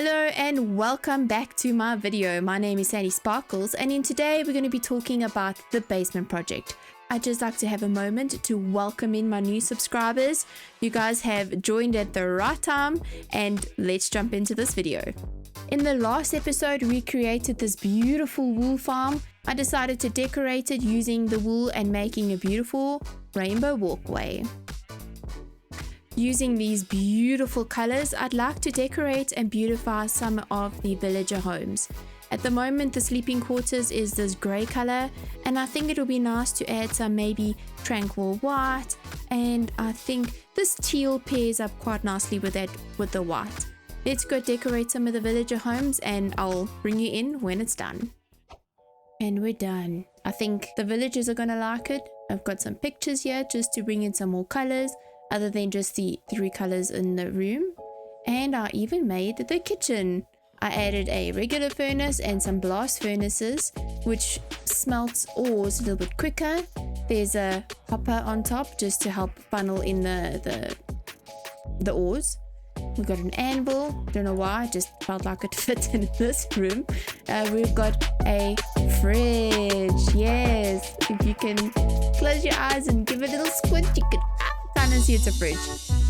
Hello and welcome back to my video. My name is SandySparkles, and in today we're going to be talking about the basement project. I'd just like to have a moment to welcome in my new subscribers. You guys have joined at the right time, and let's jump into this video. In the last episode, we created this beautiful wool farm. I decided to decorate it using the wool and making a beautiful rainbow walkway. Using these beautiful colors, I'd like to decorate and beautify some of the villager homes. At the moment, the sleeping quarters is this gray color, and I think it'll be nice to add some maybe tranquil white, and I think this teal pairs up quite nicely with the white. Let's go decorate some of the villager homes and I'll bring you in when it's done. And we're done. I think the villagers are gonna like it. I've got some pictures here just to bring in some more colors other than just the 3 colors in the room. And I even made the kitchen. I added a regular furnace and some blast furnaces, which smelts ores a little bit quicker. There's a hopper on top just to help funnel in the ores. We've got an anvil. Don't know why, I just felt like it fit in this room. We've got a fridge. Yes, if you can close your eyes and give it a little squint, you can kind of see it's a fridge.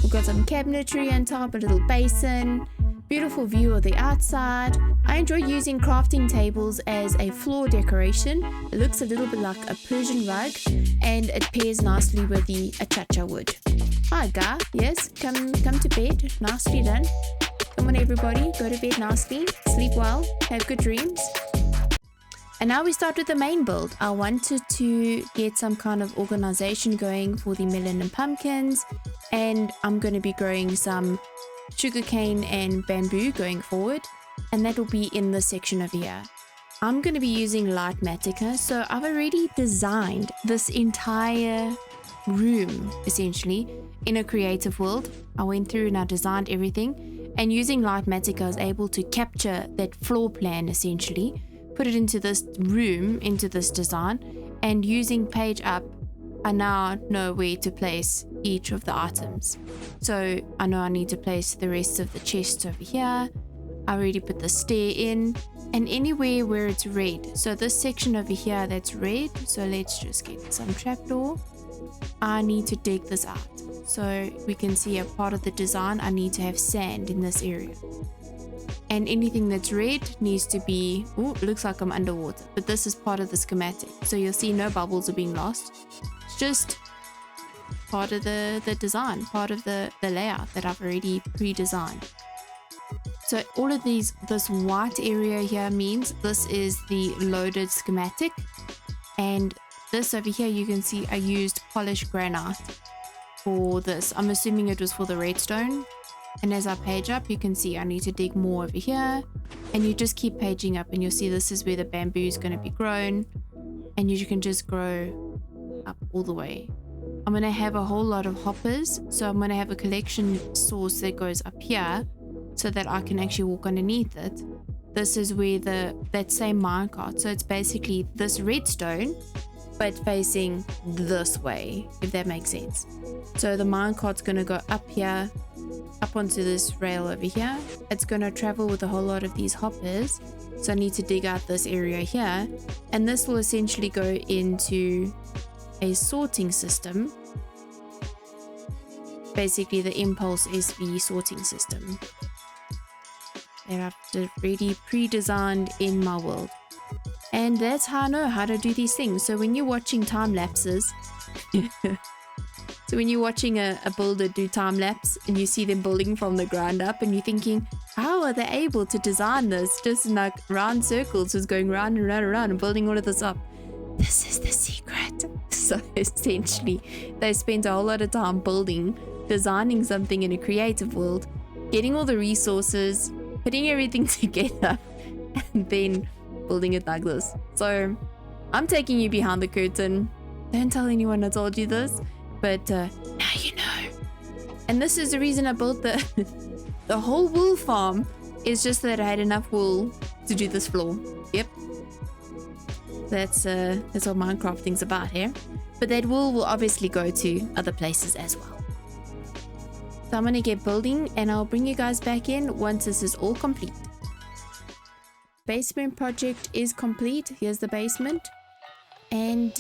We've got some cabinetry on top, a little basin. Beautiful view of the outside. I enjoy using crafting tables as a floor decoration. It looks a little bit like a Persian rug, and it pairs nicely with the achacha wood. Hi Guy, yes, come to bed, nicely done. Come on everybody, go to bed nicely, sleep well, have good dreams. And now we start with the main build. I wanted to get some kind of organization going for the melon and pumpkins, and I'm going to be growing some sugarcane and bamboo going forward, and that will be in this section over here. I'm going to be using light matica, so I've already designed this entire room essentially in a creative world. I went through and I designed everything, and using light matica I was able to capture that floor plan essentially, put it into this room, into this design, and using page up I now know where to place each of the items. So I know I need to place the rest of the chests over here. I already put the stair in, and anywhere where it's red. So this section over here that's red, so let's just get some trapdoor. I need to dig this out. So we can see a part of the design, I need to have sand in this area. And anything that's red needs to be, oh, it looks like I'm underwater, but this is part of the schematic. So you'll see no bubbles are being lost. It's just part of the design, part of the layout that I've already pre-designed. So all of this white area here means this is the loaded schematic. And this over here, you can see I used polished granite for this. I'm assuming it was for the redstone. And as I page up, you can see I need to dig more over here, and you just keep paging up and you'll see this is where the bamboo is going to be grown, and you can just grow up all the way. I'm going to have a whole lot of hoppers, so I'm going to have a collection source that goes up here so that I can actually walk underneath it. This is where that same minecart, so it's basically this redstone but facing this way, if that makes sense. So the minecart's going to go up here, up onto this rail over here. It's going to travel with a whole lot of these hoppers, so I need to dig out this area here, and this will essentially go into a sorting system, basically the ImpulseSV sorting system that I've already pre-designed in my world. And that's how I know how to do these things. So when you're watching time lapses so when you're watching a builder do time lapse and you see them building from the ground up, and you're thinking, how are they able to design this just in like round circles, just going round and round and round and building all of this up? This is the secret. So essentially they spent a whole lot of time building, designing something in a creative world, getting all the resources, putting everything together, and then building it like this. So I'm taking you behind the curtain. Don't tell anyone I told you this, but now you know. And this is the reason I built the whole wool farm, is just that I had enough wool to do this floor. Yep, that's what Minecrafting's about here. But that wool will obviously go to other places as well. So I'm gonna get building and I'll bring you guys back in once this is all complete. Basement project is complete. Here's the basement. And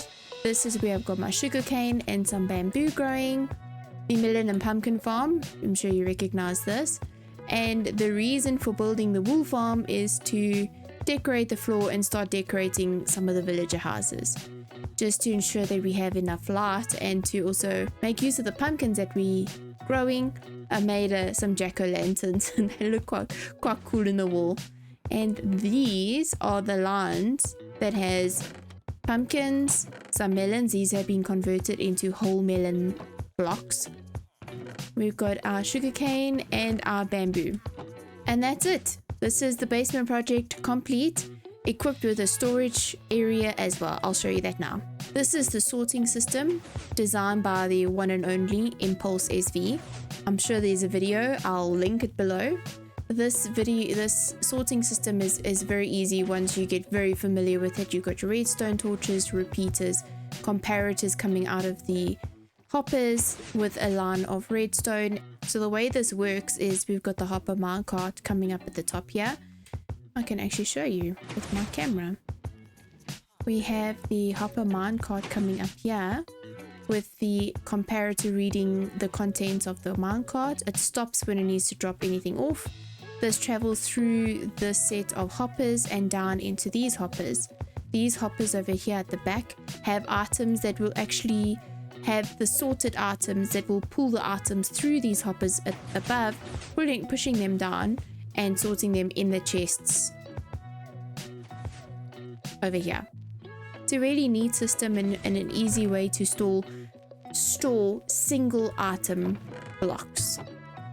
this is where I've got my sugarcane and some bamboo growing. The melon and pumpkin farm. I'm sure you recognize this. And the reason for building the wool farm is to decorate the floor and start decorating some of the villager houses, just to ensure that we have enough light, and to also make use of the pumpkins that we growing. I made some jack-o'-lanterns and they look quite cool in the wall. And these are the lines that has pumpkins, some melons. These have been converted into whole melon blocks. We've got our sugarcane and our bamboo, and that's it. This is the basement project complete, equipped with a storage area as well. I'll show you that now. This is the sorting system designed by the one and only ImpulseSV. I'm sure there's a video, I'll link it below. This sorting system is very easy once you get very familiar with it. You've got your redstone torches, repeaters, comparators coming out of the hoppers with a line of redstone. So the way this works is we've got the hopper minecart coming up at the top here. I can actually show you with my camera. We have the hopper minecart coming up here with the comparator reading the contents of the minecart. It stops when it needs to drop anything off. This travels through this set of hoppers and down into these hoppers. These hoppers over here at the back have items that will actually have the sorted items that will pull the items through these hoppers above, pushing them down and sorting them in the chests over here. It's a really neat system and an easy way to store single item blocks.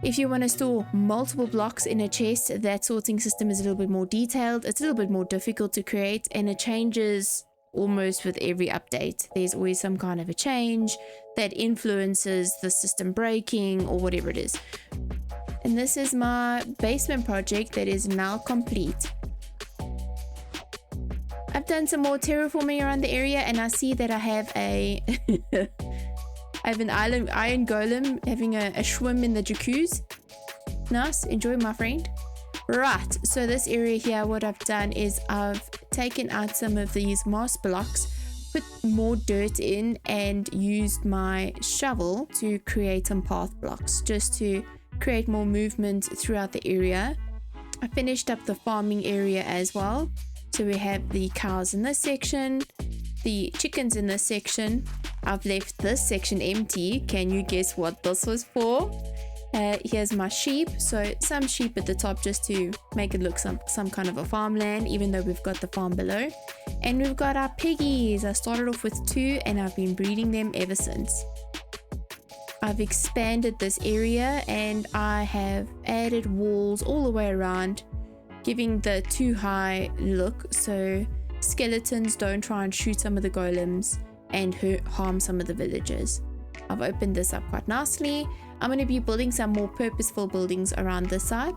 If you want to store multiple blocks in a chest, that sorting system is a little bit more detailed. It's a little bit more difficult to create, and it changes almost with every update. There's always some kind of a change that influences the system breaking or whatever it is. And this is my basement project that is now complete. I've done some more terraforming around the area, and I see that I have a I have an iron golem having a swim in the jacuzzi. Nice, enjoy my friend. Right, so this area here, what I've done is I've taken out some of these moss blocks, put more dirt in, and used my shovel to create some path blocks, just to create more movement throughout the area. I finished up the farming area as well. So we have the cows in this section, the chickens in this section. I've left this section empty. Can you guess what this was for? Here's my sheep. So some sheep at the top just to make it look some kind of a farmland, even though we've got the farm below. And we've got our piggies. I started off with 2 and I've been breeding them ever since. I've expanded this area and I have added walls all the way around, giving the too high look so skeletons don't try and shoot some of the golems and harm some of the villagers. I've opened this up quite nicely. I'm going to be building some more purposeful buildings around this side.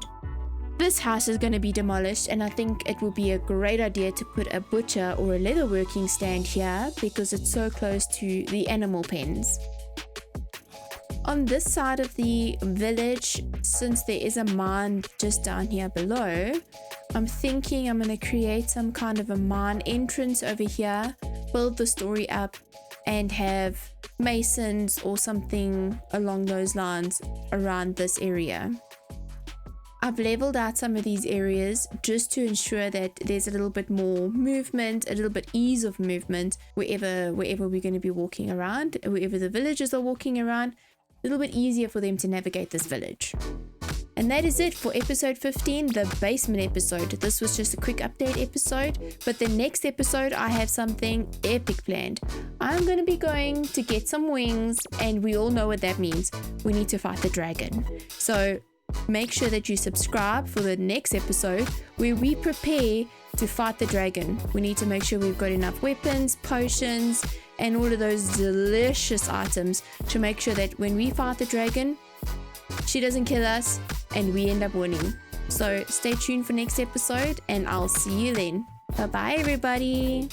This house is going to be demolished, and I think it would be a great idea to put a butcher or a leatherworking stand here because it's so close to the animal pens. On this side of the village, since there is a mine just down here below, I'm thinking I'm going to create some kind of a mine entrance over here, build the story up, and have masons or something along those lines around this area. I've leveled out some of these areas just to ensure that there's a little bit more movement, a little bit ease of movement wherever we're going to be walking around, wherever the villagers are walking around, a little bit easier for them to navigate this village. And that is it for episode 15, the basement episode. This was just a quick update episode, but the next episode I have something epic planned. I'm going to be going to get some wings, and we all know what that means. We need to fight the dragon. So make sure that you subscribe for the next episode where we prepare to fight the dragon. We need to make sure we've got enough weapons, potions, and all of those delicious items to make sure that when we fight the dragon, she doesn't kill us and we end up winning. So stay tuned for next episode, and I'll see you then. Bye bye everybody.